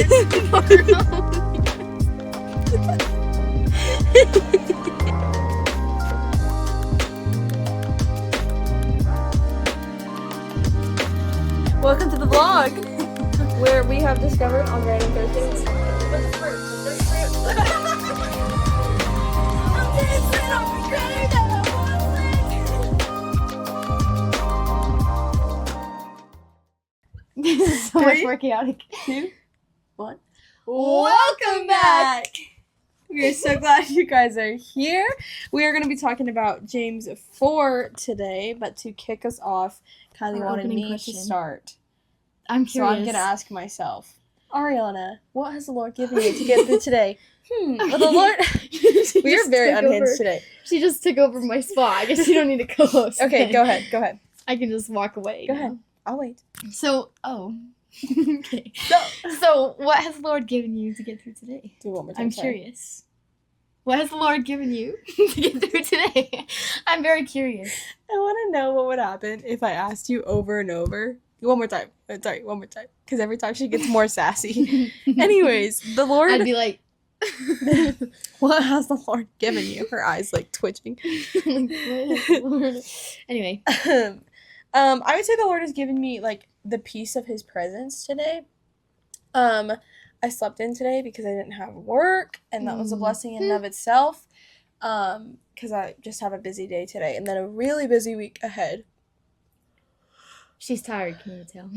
Welcome to the vlog, where we have discovered on random Thursdays. What's fruit? This is so much more chaotic. 2, 1. Welcome back! We are so glad you guys are here. We are going to be talking about James 4 today, but to kick us off, Kylie Our wanted opening me question. to start. I'm So curious. I'm going to ask myself, Ariana, what has the Lord given you to get through today? Well, the Lord... We are very unhinged today. She just took over my spot. I guess you don't need to co-host. Okay, then. go ahead. I can just walk away. Go now. ahead. I'll wait. So, okay. So, what has the Lord given you to get through today? Do it one more time. I'm sorry. curious. What has the Lord given you to get through today? I'm very curious. I want to know what would happen if I asked you over and over. One more time. Sorry, one more time. Because every time she gets more sassy. Anyways, the Lord... I'd be like... What has the Lord given you? Her eyes like twitching. Anyway. I would say the Lord has given me like the peace of his presence today. I slept in today because I didn't have work, and that was a blessing in and of itself. Because I just have a busy day today and then a really busy week ahead. She's tired, can you tell?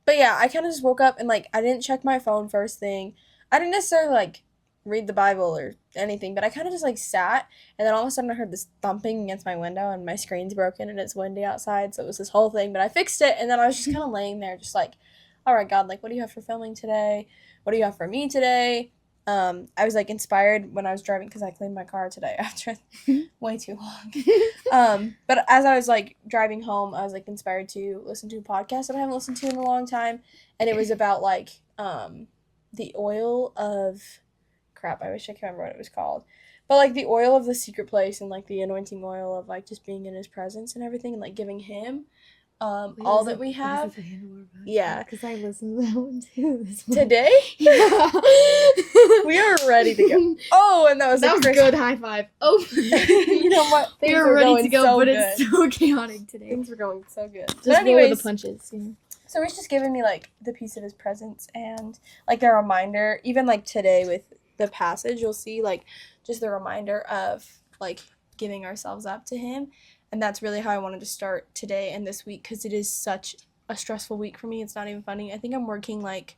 But yeah, I kind of just woke up and like I didn't check my phone first thing. I didn't necessarily like read the Bible or anything, but I kind of just like sat, and then all of a sudden I heard this thumping against my window, and my screen's broken and it's windy outside, so it was this whole thing, but I fixed it, and then I was just kind of laying there just like, all right, God, like what do you have for filming today? What do you have for me today? I was like inspired when I was driving because I cleaned my car today after way too long. But as I was like driving home, I was like inspired to listen to a podcast that I haven't listened to in a long time, and it was about like the oil of crap. I wish I could remember what it was called, but like the oil of the secret place and like the anointing oil of like just being in his presence and everything and like giving him all that we have. Yeah, because I listened to that one too. This morning. Today? Yeah. We are ready to go. Oh, and that was a good high five. Oh, you know what? They Things were ready going to go, so but good. it's so chaotic today. Things were going so good. Just But roll anyways, with the punches. You know? so it's just giving me like the peace of his presence and like the reminder, even like today with the passage, you'll see like just the reminder of like giving ourselves up to him. And that's really how I wanted to start today and this week, because it is such a stressful week for me. It's not even funny. I think I'm working like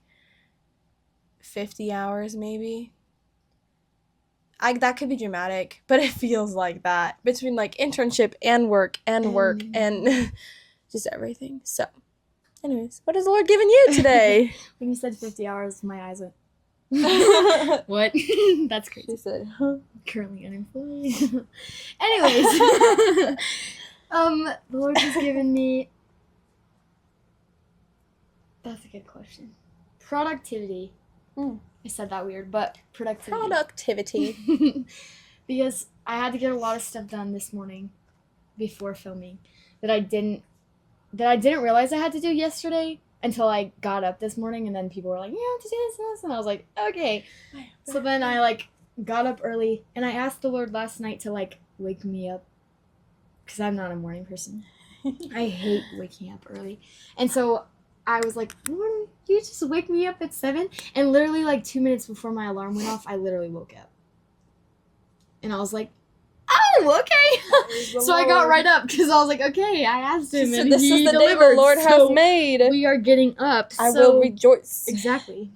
50 hours maybe. That could be dramatic, but it feels like that between like internship and work and just everything. So anyways, what has the Lord given you today? When you said 50 hours, my eyes went, what? That's crazy. She said, huh? Currently unemployed. Anyways, the Lord has given me. That's a good question. Productivity. I said that weird, but productivity. Because I had to get a lot of stuff done this morning before filming that I didn't realize I had to do yesterday until I got up this morning, and then people were like, "You have to do this and this," and I was like, "Okay." So then I like got up early, and I asked the Lord last night to like wake me up because I'm not a morning person. I hate waking up early, and so I was like, "Lord, you just wake me up at 7?" And literally like 2 minutes before my alarm went off, I literally woke up, and I was like, "Oh, okay." So I got right up because I was like, "Okay." I asked him, So and this he is the day delivered. the Lord has made. We are getting up. I will rejoice. Exactly.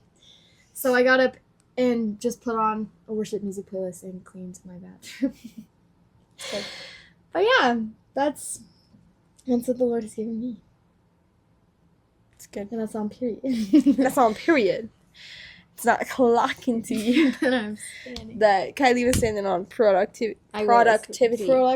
So I got up and just put on a worship music playlist and cleaned my bathroom. But yeah, that's what the Lord has given me. It's good. And that's on period. That's on period. It's not clocking to you. That Kylie was saying on productivity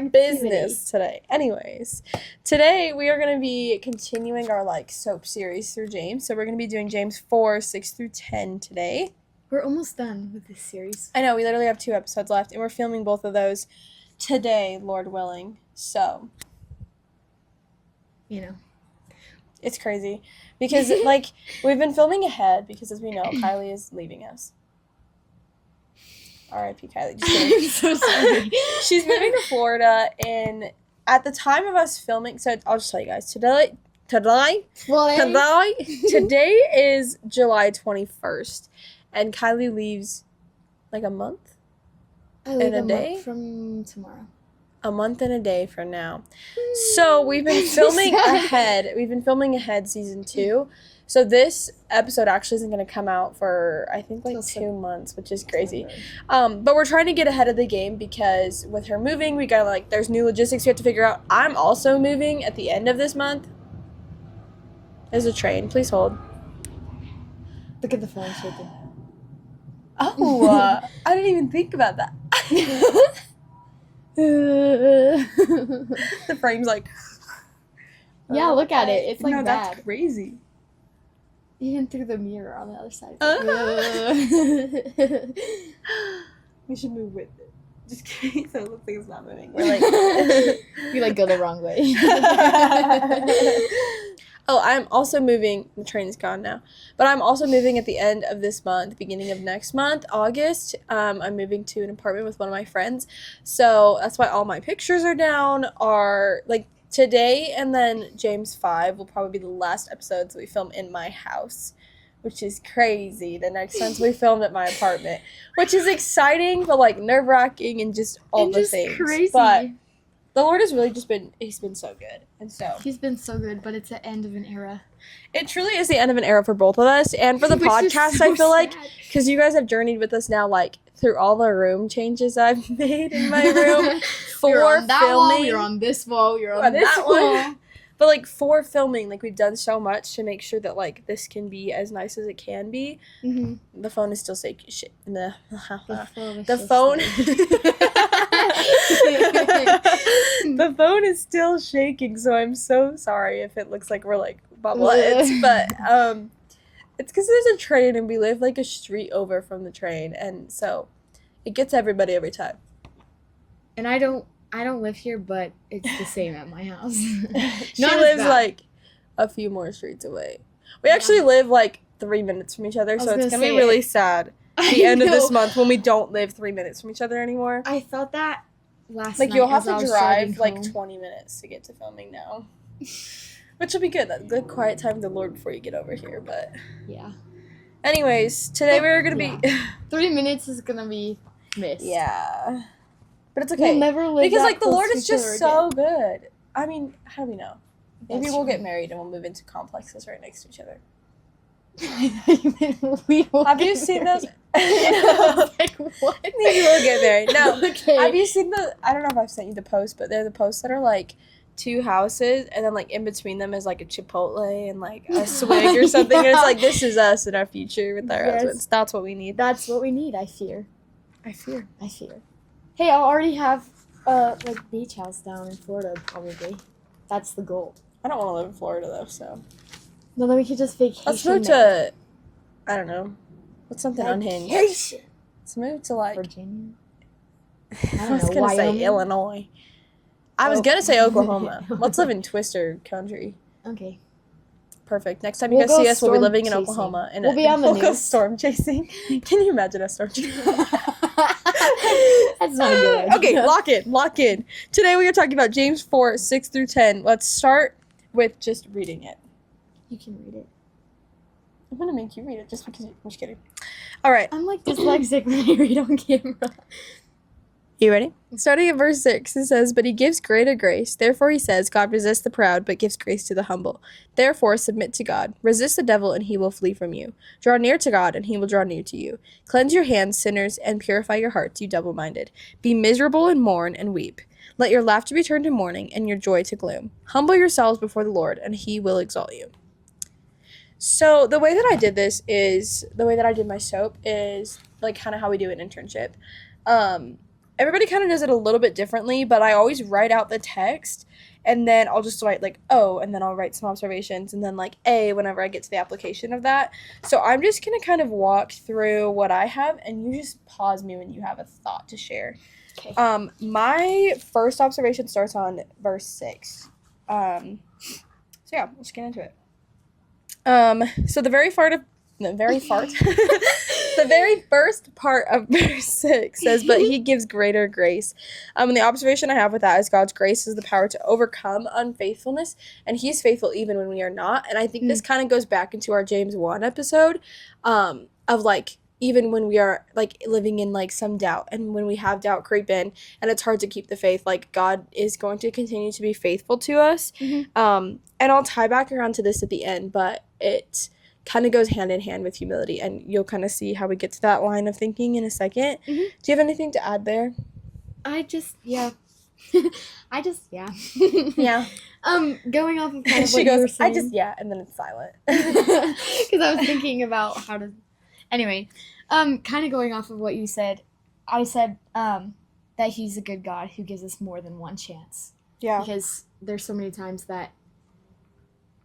business today. Anyways, today we are going to be continuing our like soap series through James. So we're going to be doing James 4, 6 through 10 today. We're almost done with this series. I know, we literally have 2 episodes left, and we're filming both of those today, Lord willing. So, you know, It's crazy. Because, like, we've been filming ahead because, as we know, Kylie is leaving us. R.I.P. Kylie. Just kidding. I'm so sorry. She's moving to Florida, and at the time of us filming, so I'll just tell you guys, today is July 21st, and Kylie leaves, like, a month? I leave a day? From tomorrow. A month and a day from now. So we've been filming ahead. We've been filming ahead season 2. So this episode actually isn't going to come out for, I think, like 2 months, which is crazy. But we're trying to get ahead of the game because with her moving, we got to, like, there's new logistics we have to figure out. I'm also moving at the end of this month. There's a train. Please hold. Look at the phone shaking. Oh, I didn't even think about that. The frame's like... Yeah, look at it. It's like no, bad. That's crazy. Even through the mirror on the other side. We should move with it. Just kidding. So it looks like it's not moving. We're like... We, like, go the wrong way. Oh, I'm also moving. The train's gone now. But I'm also moving at the end of this month, beginning of next month, August. I'm moving to an apartment with one of my friends. So that's why all my pictures are down. Are like today and then James 5 will probably be the last episodes we film in my house, which is crazy. The next ones we filmed at my apartment, which is exciting, but like nerve-wracking and just all the things. Crazy. But the Lord has really just been, he's been so good. And so. He's been so good, but it's the end of an era. It truly is the end of an era for both of us. And for the podcast, I feel like, because you guys have journeyed with us now, like, through all the room changes I've made in my room. You're on that wall, you're on this wall, you're on this wall. But, like, for filming, like, we've done so much to make sure that, like, this can be as nice as it can be. Mm-hmm. The phone is still shaking. The phone. The phone is still shaking, so I'm so sorry if it looks like we're, like, bubbleheads. But, it's because there's a train and we live, like, a street over from the train. And so it gets everybody every time. And I don't live here, but it's the same at my house. She lives like a few more streets away. We actually live like 3 minutes from each other, so it's gonna be really sad the end of this month when we don't live 3 minutes from each other anymore. I thought that last night. Like you'll have to drive like 20 minutes to get to filming now, which will be good. That good quiet time with the Lord before you get over here. But yeah. Anyways, today we're gonna be 3 minutes is gonna be missed. Yeah. But it's okay. We'll never live because like the Lord is just so good. I mean, how do we know? Maybe we'll get married and we'll move into complexes right next to each other. Have you seen those? Like what? Maybe we'll get married. No. Okay. Have you seen I don't know if I've sent you the post, but they're the posts that are like 2 houses and then like in between them is like a Chipotle and like a swig or something. And it's like this is us in our future with our husbands. That's what we need. That's what we need. I fear. Hey, I'll already have like beach house down in Florida probably. That's the goal. I don't want to live in Florida though, so. No, then we could just vacation. Let's move to, I don't know, what's something unhinged? Vacation. Let's move to like Virginia. I was gonna say Illinois. I was gonna say Oklahoma. Let's live in Twister country. Okay. Perfect. Next time you guys see us, we'll be living in Oklahoma. And we'll be on the news. Go storm chasing. Can you imagine us storm chasing? That's not good. Okay, lock in. Today we are talking about James 4, 6 through 10. Let's start with just reading it. You can read it. I'm gonna make you read it just because I'm just kidding. All right. I'm like dyslexic when I read on camera. You ready? Starting at verse 6, it says, "But he gives greater grace. Therefore he says, God resists the proud, but gives grace to the humble. Therefore submit to God. Resist the devil, and he will flee from you. Draw near to God, and he will draw near to you. Cleanse your hands, sinners, and purify your hearts, you double-minded. Be miserable and mourn and weep. Let your laughter be turned to mourning, and your joy to gloom. Humble yourselves before the Lord, and he will exalt you." So the way that I did this is, the way that I did my soap is like kind of how we do an internship. Everybody kind of does it a little bit differently, but I always write out the text, and then I'll just write, like, O, and then I'll write some observations, and then, like, A whenever I get to the application of that. So I'm just going to kind of walk through what I have, and you just pause me when you have a thought to share. Okay. My first observation starts on verse 6. So, yeah, let's get into it. So the very the very first part of verse 6 says, but he gives greater grace. And the observation I have with that is God's grace is the power to overcome unfaithfulness, and he's faithful even when we are not. And I think this kind of goes back into our James 1 episode, of like, even when we are like living in like some doubt, and when we have doubt creep in and it's hard to keep the faith, like God is going to continue to be faithful to us. And I'll tie back around to this at the end, but it kind of goes hand in hand with humility, and you'll kind of see how we get to that line of thinking in a second. Do you have anything to add there? Yeah. Yeah. Going off of kind of what you were saying. And then it's silent. Because I was thinking about how to... Anyway, kind of going off of what you said, I said that he's a good God who gives us more than one chance. Yeah. Because there's so many times that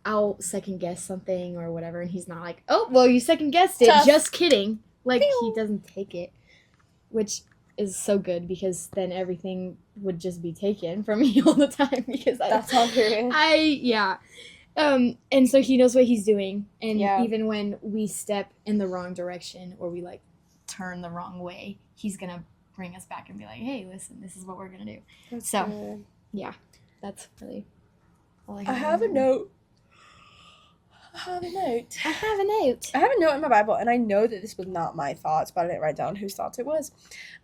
I'll second guess something or whatever, and he's not like, oh, well, you second guessed it. Tough. Just kidding. Like, he doesn't take it, which is so good, because then everything would just be taken from me all the time, because that's all true. And so he knows what he's doing, and even when we step in the wrong direction or we like turn the wrong way, he's gonna bring us back and be like, hey, listen, this is what we're gonna do. That's good. Yeah, that's really all I have a note. I have a note in my Bible, and I know that this was not my thoughts, but I didn't write down whose thoughts it was.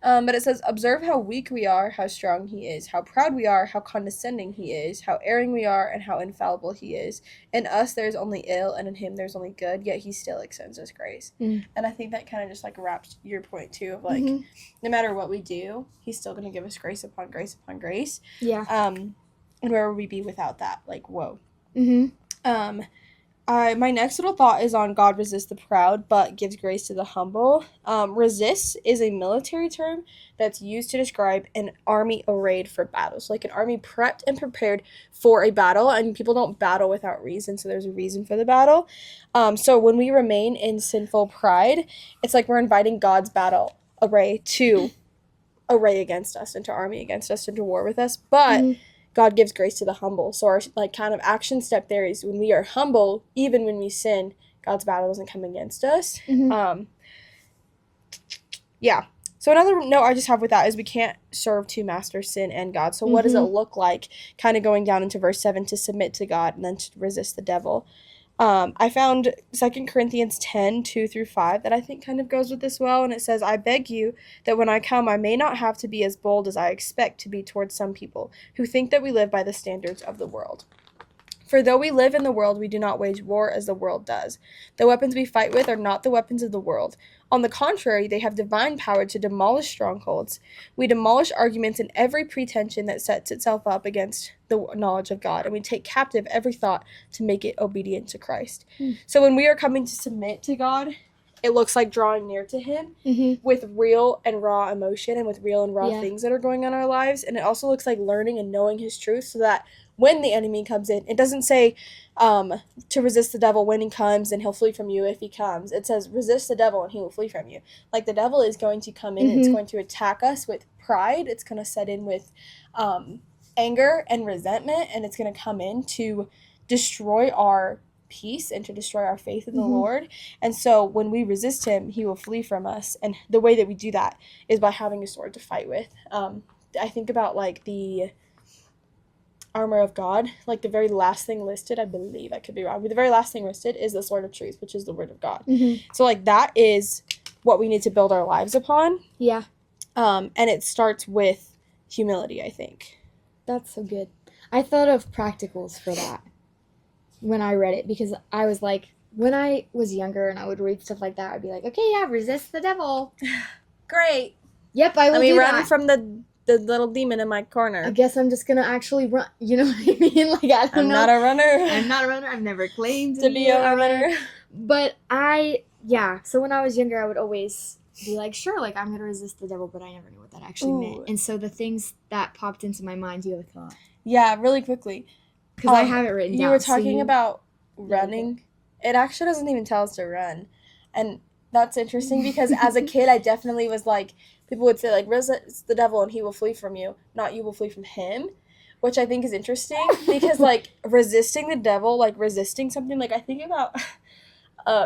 But it says, observe how weak we are, how strong he is, how proud we are, how condescending he is, how erring we are, and how infallible he is. In us there is only ill, and in him there's only good, yet he still extends us grace. And I think that kind of just like wraps your point too, of like, no matter what we do, he's still going to give us grace upon grace upon grace. Yeah. And where would we be without that? Like, whoa. My next little thought is on God resists the proud, but gives grace to the humble. Resist is a military term that's used to describe an army arrayed for battle. So like an army prepped and prepared for a battle, and people don't battle without reason, so there's a reason for the battle. So when we remain in sinful pride, it's like we're inviting God's battle array to array against us, and to army against us, and to war with us. But God gives grace to the humble. So our like kind of action step there is when we are humble, even when we sin, God's battle doesn't come against us. So another note I just have with that is we can't serve two masters, sin and God. So what does it look like, kind of going down into verse 7, to submit to God and then to resist the devil? I found 2 Corinthians 10, 2-5 that I think kind of goes with this well, and it says, I beg you that when I come I may not have to be as bold as I expect to be towards some people who think that we live by the standards of the world. For though we live in the world, we do not wage war as the world does. The weapons we fight with are not the weapons of the world. On the contrary, they have divine power to demolish strongholds. We demolish arguments and every pretension that sets itself up against the knowledge of God, and we take captive every thought to make it obedient to Christ. So when we are coming to submit to God, it looks like drawing near to him with real and raw emotion, and with real and raw things that are going on in our lives. And it also looks like learning and knowing his truth, so that when the enemy comes in, it doesn't say to resist the devil when he comes and he'll flee from you if he comes. It says resist the devil and he will flee from you. Like, the devil is going to come in, it's going to attack us with pride, it's going to set in with anger and resentment, and it's going to come in to destroy our peace and to destroy our faith in the Lord. And so when we resist him, he will flee from us. And the way that we do that is by having a sword to fight with. I think about like the armor of God, like the very last thing listed, I believe, I could be wrong, but the very last thing listed is the sword of truth, which is the word of God. So like that is what we need to build our lives upon. And it starts with humility, I think. That's so good. I thought of practicals for that when I read it, because I was like, when I was younger and I would read stuff like that, I'd be like, okay, yeah, resist the devil. Great. Yep, I will do run that. from the little demon in my corner. I guess I'm just gonna actually run. You know what I mean? Like, I don't know. I'm not a runner. I'm not a runner. I've never claimed to be a runner. But so when I was younger, I would always be like, sure, like, I'm gonna resist the devil, but I never knew what that actually meant. And so the things that popped into my mind, you have a thought? Yeah, really quickly. Because I have it written down. You were talking about running. It actually doesn't even tell us to run. And that's interesting, because as a kid, I definitely was like, people would say, like, resist the devil and he will flee from you, not you will flee from him. which I think is interesting because, like, resisting the devil, like, resisting something, like, I think about,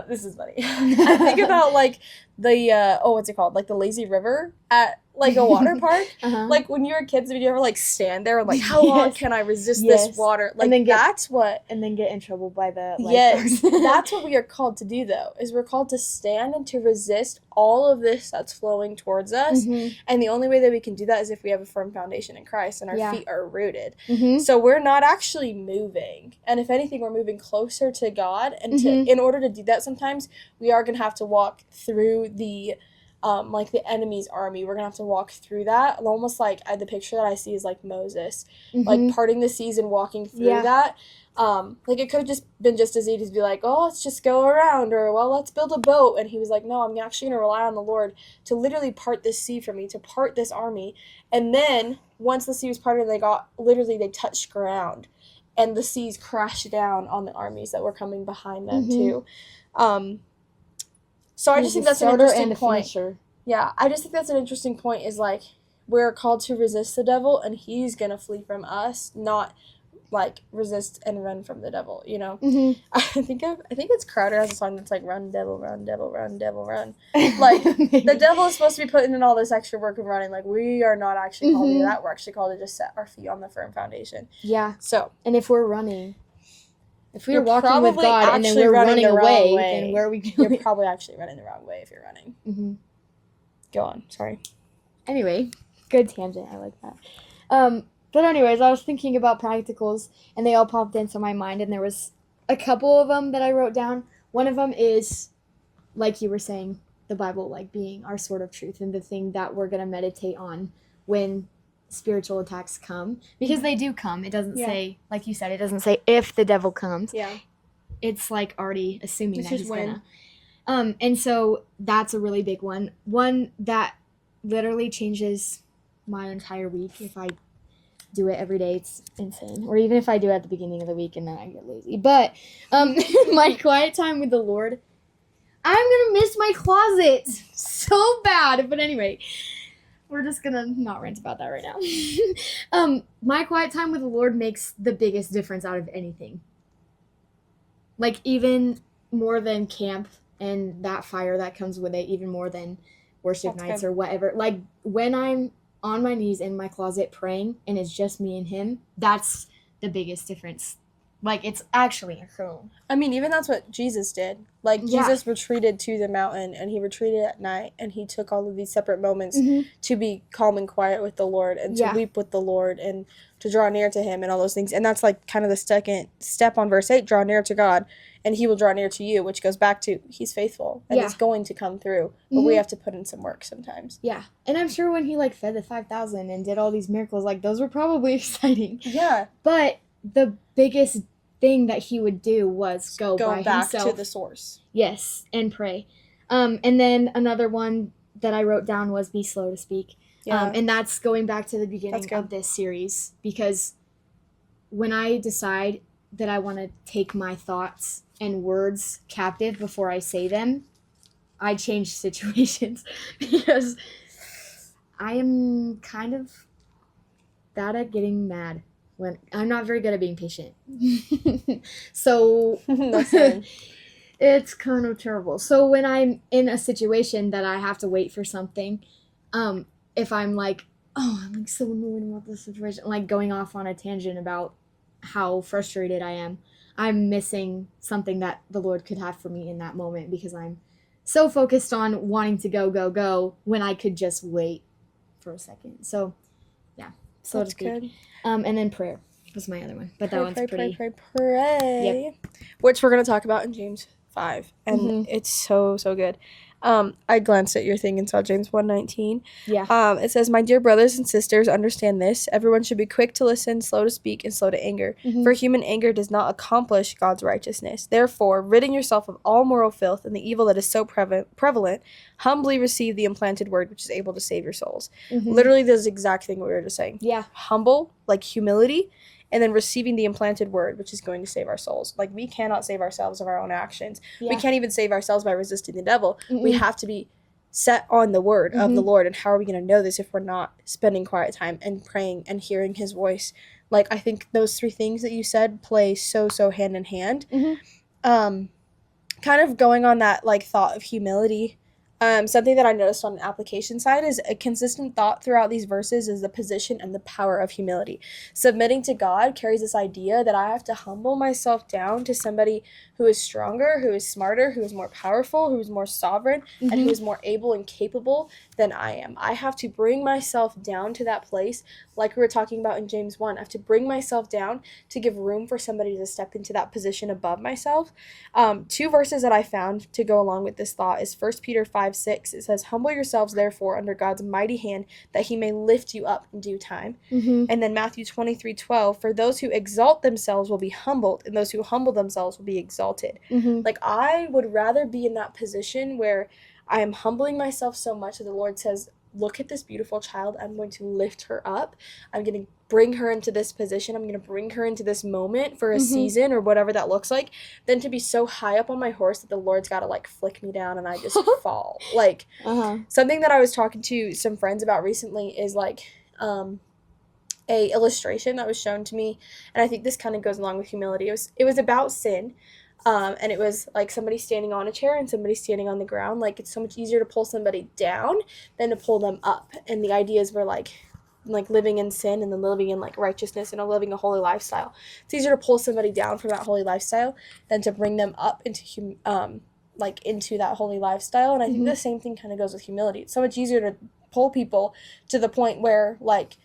this is funny. I think about, like, the, what's it called? Like, the lazy river at, like, a water park. Like, when you were kids, would you ever, like, stand there and, like, how long can I resist this water? Like, and that's what... And then get in trouble by the lifeguards. Yes, that's what we are called to do, though, is we're called to stand and to resist all of this that's flowing towards us. And the only way that we can do that is if we have a firm foundation in Christ and our feet are rooted. So we're not actually moving. And if anything, we're moving closer to God. And in order to do that, sometimes we are going to have to walk through the like the enemy's army. We're gonna have to walk through that. Almost like the picture that I see is like Moses, like parting the seas and walking through that. Like it could have just been just as easy to be like, oh, let's just go around, or well, let's build a boat. And he was like, no, I'm actually gonna rely on the Lord to literally part this sea for me, to part this army. And then once the sea was parted, they touched ground, and the seas crashed down on the armies that were coming behind them too. So I just think that's an interesting point. Finisher. Yeah, I just think that's an interesting point is, like, we're called to resist the devil, and he's going to flee from us, not, like, resist and run from the devil, you know? I think it's Crowder has a song that's like, run, devil, run, devil, run, devil, run. Like, the devil is supposed to be putting in all this extra work of running. Like, we are not actually called to do that. We're actually called to just set our feet on the firm foundation. Yeah. So. And if we're running... If we're walking with God and then we're running away, then where are we going? You're probably actually running the wrong way if you're running. Go on. Sorry. Anyway, good tangent. I like that. But anyways, I was thinking about practicals, and they all popped into my mind, and there was a couple of them that I wrote down. One of them is, like you were saying, the Bible, like, being our sword of truth and the thing that we're going to meditate on when spiritual attacks come, because they do come. It doesn't say, like you said, it doesn't say if the devil comes. Yeah, it's like already assuming that he's gonna. And so that's a really big one that literally changes my entire week. If I do it every day, it's insane. Or even if I do it at the beginning of the week and then I get lazy. But my quiet time with the Lord, I'm gonna miss my closet so bad. But anyway, we're just gonna not rant about that right now. My quiet time with the Lord makes the biggest difference out of anything. Like, even more than camp and that fire that comes with it, even more than worship nights or whatever. Like, when I'm on my knees in my closet praying and it's just me and him, that's the biggest difference. Like, it's actually incredible. I mean, even that's what Jesus did. Like, Jesus retreated to the mountain, and he retreated at night, and he took all of these separate moments to be calm and quiet with the Lord, and to weep with the Lord, and to draw near to him, and all those things. And that's, like, kind of the second step on verse 8, draw near to God, and he will draw near to you, which goes back to he's faithful, and he's going to come through, but we have to put in some work sometimes. Yeah, and I'm sure when he, like, fed the 5,000 and did all these miracles, like, those were probably exciting. Yeah. But the biggest thing that he would do was go by back himself to the source. Yes, and pray. And then another one that I wrote down was be slow to speak. Yeah. And that's going back to the beginning of this series, because when I decide that I want to take my thoughts and words captive before I say them, I change situations, because I am kind of bad at getting mad. When I'm not very good at being patient. So it's kind of terrible. So when I'm in a situation that I have to wait for something, if I'm like, oh, I'm like so annoyed about this situation, like going off on a tangent about how frustrated I am, I'm missing something that the Lord could have for me in that moment, because I'm so focused on wanting to go when I could just wait for a second. So yeah, so that's good. And then prayer was my other one, but that one's pretty. Pray. Yep. Which we're gonna talk about in James 5, and it's so good. I glanced at your thing and saw James 1:19. Yeah. It says, "My dear brothers and sisters, understand this. Everyone should be quick to listen, slow to speak, and slow to anger. For human anger does not accomplish God's righteousness. Therefore, ridding yourself of all moral filth and the evil that is so prevalent, humbly receive the implanted word, which is able to save your souls." Literally, this exact thing we were just saying. Yeah. Humble, like humility, and then receiving the implanted word, which is going to save our souls. Like, we cannot save ourselves of our own actions. Yeah. We can't even save ourselves by resisting the devil. We have to be set on the word of the Lord. And how are we going to know this if we're not spending quiet time and praying and hearing his voice? like, I think those three things that you said play so hand in hand. Kind of going on that, like, thought of humility, something that I noticed on the application side is a consistent thought throughout these verses is the position and the power of humility. Submitting to God carries this idea that I have to humble myself down to somebody who is stronger, who is smarter, who is more powerful, who is more sovereign, and who is more able and capable than I am. I have to bring myself down to that place, like we were talking about in James 1. I have to bring myself down to give room for somebody to step into that position above myself. Two verses that I found to go along with this thought is 1 Peter 5:6. It says, "Humble yourselves, therefore, under God's mighty hand, that he may lift you up in due time." And then Matthew 23:12, "For those who exalt themselves will be humbled, and those who humble themselves will be exalted." Like, I would rather be in that position where I am humbling myself so much that the Lord says, look at this beautiful child. I'm going to lift her up. I'm going to bring her into this position. I'm going to bring her into this moment for a season or whatever that looks like, than to be so high up on my horse that the Lord's got to, like, flick me down and I just fall. Like, something that I was talking to some friends about recently is, like, a illustration that was shown to me, and I think this kind of goes along with humility. It was about sin. And it was like somebody standing on a chair and somebody standing on the ground. Like, it's so much easier to pull somebody down than to pull them up. And the ideas were like living in sin and then living in, like, righteousness and living a holy lifestyle. It's easier to pull somebody down from that holy lifestyle than to bring them up into into that holy lifestyle. And I think the same thing kind of goes with humility. It's so much easier to pull people to the point where, like,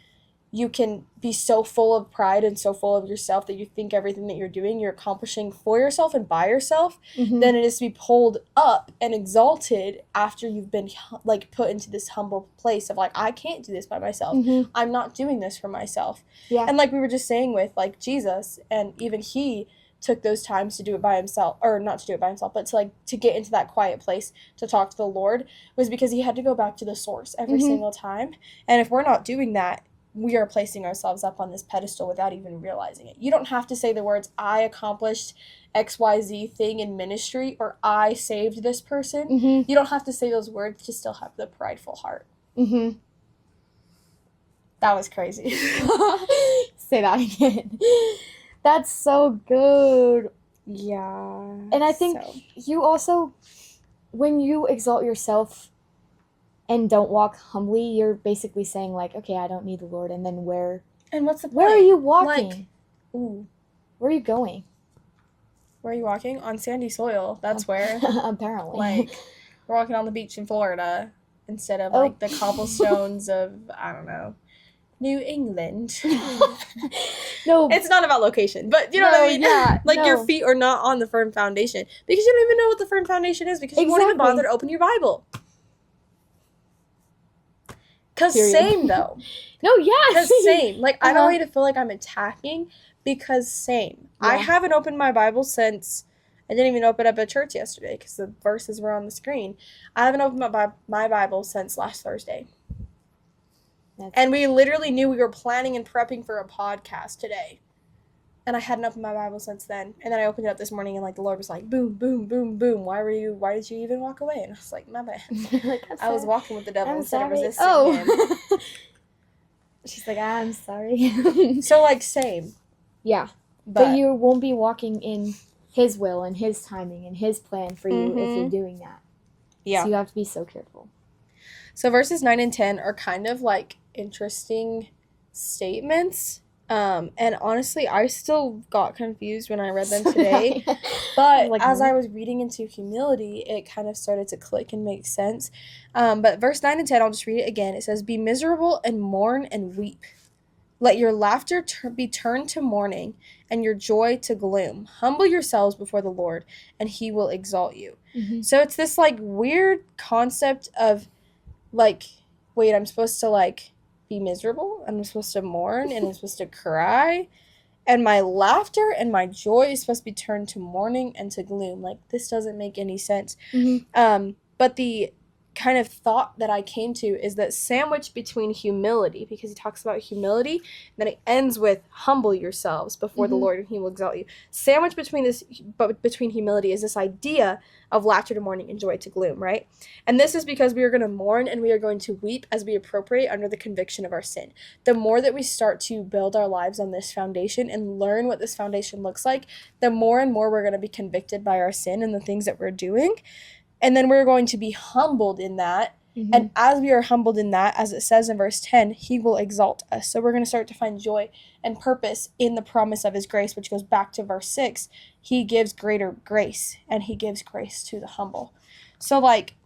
you can be so full of pride and so full of yourself that you think everything that you're doing, you're accomplishing for yourself and by yourself, than it is to be pulled up and exalted after you've been, like, put into this humble place of, like, I can't do this by myself. I'm not doing this for myself. And like we were just saying with, like, Jesus, and even he took those times to do it by himself, or not to do it by himself, but to get into that quiet place to talk to the Lord, was because he had to go back to the source every single time. And if we're not doing that, we are placing ourselves up on this pedestal without even realizing it. You don't have to say the words, I accomplished XYZ thing in ministry, or I saved this person. You don't have to say those words to still have the prideful heart. That was crazy. Say that again. That's so good. Yeah. And I think you also, when you exalt yourself and don't walk humbly, you're basically saying, like, okay, I don't need the Lord, and then where what's the point? Where are you walking? Like, where are you going? Where are you walking? On sandy soil. That's where. Apparently. Like, we're walking on the beach in Florida instead of, like, the cobblestones of, I don't know, New England. No. It's not about location, but you know what I mean? Yeah, like, your feet are not on the firm foundation because you don't even know what the firm foundation is because you won't even bother to open your Bible. Because same, though. No, yes. Because same. Like, I don't need to feel like I'm attacking because same. Yeah. I haven't opened my Bible since, I didn't even open up at church yesterday because the verses were on the screen. I haven't opened my Bible since last Thursday. And we literally knew we were planning and prepping for a podcast today. And I hadn't opened my Bible since then. And then I opened it up this morning and, like, the Lord was like, boom, boom, boom, boom. Why did you even walk away? And I was like, my bad. Like, I was walking with the devil instead of resisting him. She's like, I'm sorry. So, like, same. Yeah. But you won't be walking in his will and his timing and his plan for you if you're doing that. Yeah. So you have to be so careful. So verses 9 and 10 are kind of, like, interesting statements. And honestly, I still got confused when I read them today. But like, as I was reading into humility, it kind of started to click and make sense. But verse 9 and 10, I'll just read it again. It says, "Be miserable and mourn and weep. Let your laughter be turned to mourning and your joy to gloom. Humble yourselves before the Lord, and he will exalt you." So it's this, like, weird concept of, like, wait, I'm supposed to, like, be miserable, I'm supposed to mourn, and I'm supposed to cry, and my laughter and my joy is supposed to be turned to mourning and to gloom. Like, this doesn't make any sense. But the kind of thought that I came to is that sandwich between humility, because he talks about humility, and then it ends with humble yourselves before the Lord and he will exalt you. Sandwich between humility is this idea of laughter to mourning and joy to gloom, right? And this is because we are going to mourn and we are going to weep as we appropriate under the conviction of our sin. The more that we start to build our lives on this foundation and learn what this foundation looks like, the more and more we're going to be convicted by our sin and the things that we're doing. And then we're going to be humbled in that. And as we are humbled in that, as it says in verse 10, he will exalt us. So we're going to start to find joy and purpose in the promise of his grace, which goes back to verse 6. He gives greater grace, and he gives grace to the humble. So, like,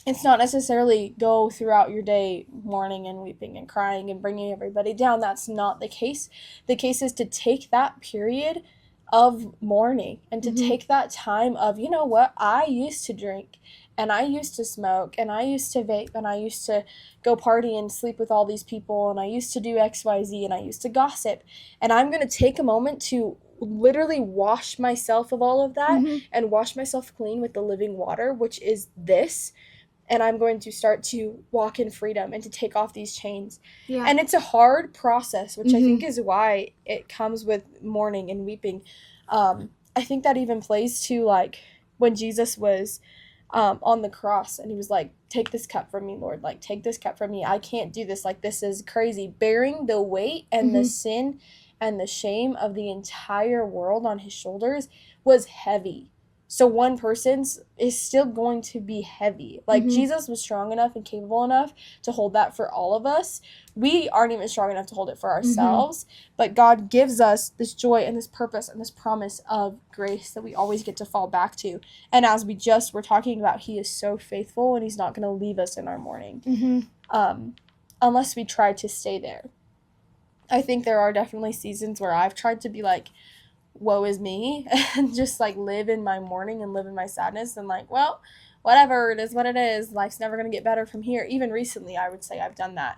it's not necessarily go throughout your day mourning and weeping and crying and bringing everybody down. That's not the case. The case is to take that period of mourning and to take that time of, you know what, I used to drink and I used to smoke and I used to vape and I used to go party and sleep with all these people and I used to do XYZ and I used to gossip, and I'm going to take a moment to literally wash myself of all of that and wash myself clean with the living water, which is this. And I'm going to start to walk in freedom and to take off these chains. Yeah. And it's a hard process, which I think is why it comes with mourning and weeping. I think that even plays to, like, when Jesus was on the cross and he was like, take this cup from me, Lord. Like, take this cup from me. I can't do this. Like, this is crazy. Bearing the weight and the sin and the shame of the entire world on his shoulders was heavy. So one person's is still going to be heavy. Like, Jesus was strong enough and capable enough to hold that for all of us. We aren't even strong enough to hold it for ourselves. But God gives us this joy and this purpose and this promise of grace that we always get to fall back to. And as we just were talking about, he is so faithful and he's not going to leave us in our mourning. Unless we try to stay there. I think there are definitely seasons where I've tried to be like, woe is me, and just like live in my mourning and live in my sadness and like, well, whatever, it is what it is, life's never going to get better from here. Even recently, I would say I've done that.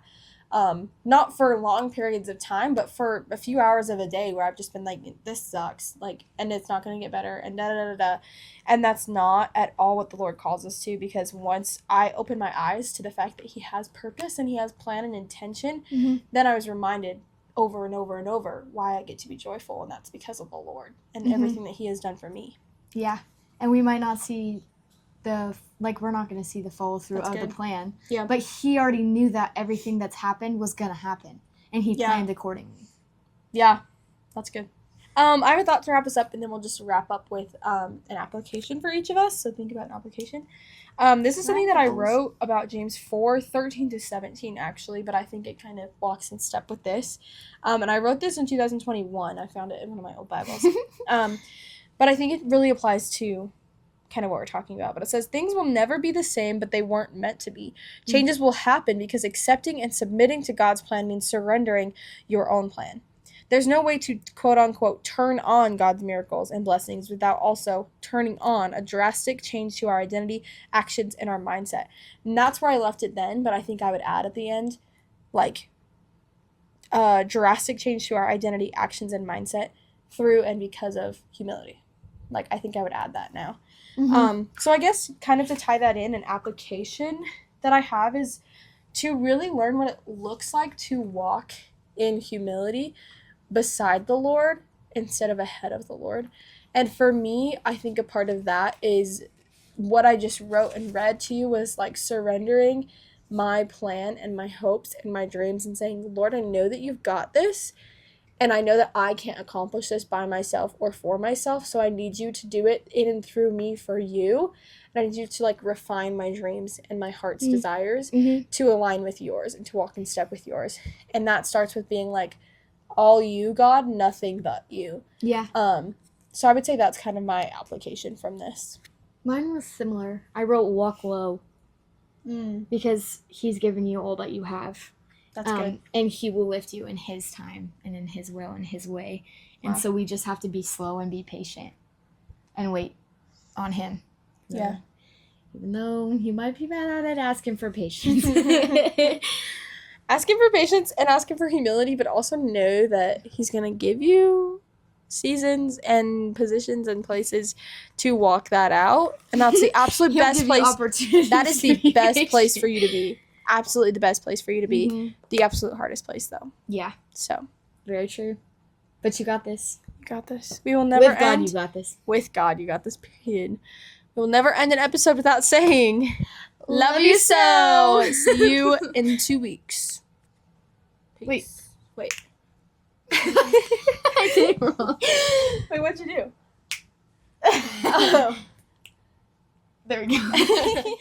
Not for long periods of time, but for a few hours of a day where I've just been like, this sucks, like, and it's not going to get better, and da-da-da-da. And that's not at all what the Lord calls us to, because once I opened my eyes to the fact that he has purpose and he has plan and intention, then I was reminded over and over and over why I get to be joyful, and that's because of the Lord and everything that he has done for me. Yeah. And we might not see we're not going to see the follow through of the plan. Yeah. But he already knew that everything that's happened was going to happen, and he planned accordingly. Yeah. That's good. I have a thought to wrap us up, and then we'll just wrap up with an application for each of us. So think about an application. This is something that I wrote about James 4:13-17, actually, but I think it kind of walks in step with this. And I wrote this in 2021. I found it in one of my old Bibles. But I think it really applies to kind of what we're talking about. But it says, things will never be the same, but they weren't meant to be. Changes will happen because accepting and submitting to God's plan means surrendering your own plan. There's no way to, quote-unquote, turn on God's miracles and blessings without also turning on a drastic change to our identity, actions, and our mindset. And that's where I left it then, but I think I would add at the end, like, drastic change to our identity, actions, and mindset through and because of humility. Like, I think I would add that now. So I guess kind of to tie that in, an application that I have is to really learn what it looks like to walk in humility beside the Lord instead of ahead of the Lord. And for me, I think a part of that is what I just wrote and read to you was like surrendering my plan and my hopes and my dreams and saying, Lord, I know that you've got this, and I know that I can't accomplish this by myself or for myself, so I need you to do it in and through me for you. And I need you to like refine my dreams and my heart's desires to align with yours and to walk in step with yours. And that starts with being like, all you, God, nothing but you. Yeah. So I would say that's kind of my application from this. Mine was similar. I wrote walk low because he's given you all that you have. That's good. And he will lift you in his time and in his will and his way. And so we just have to be slow and be patient and wait on him. Yeah. Even though he might be mad at it, ask him for patience. Ask him for patience and ask him for humility, but also know that he's going to give you seasons and positions and places to walk that out, and that's the absolute best place. That is the best place for you to be. Absolutely the best place for you to be. Mm-hmm. The absolute hardest place, though. Yeah. So. Very true. But you got this. You got this. We will never end. With God, you got this. With God, you got this, period. We will never end an episode without saying, love you so. See you in 2 weeks. Peace. Wait. I did it wrong. Wait, what'd you do? Oh. There we go.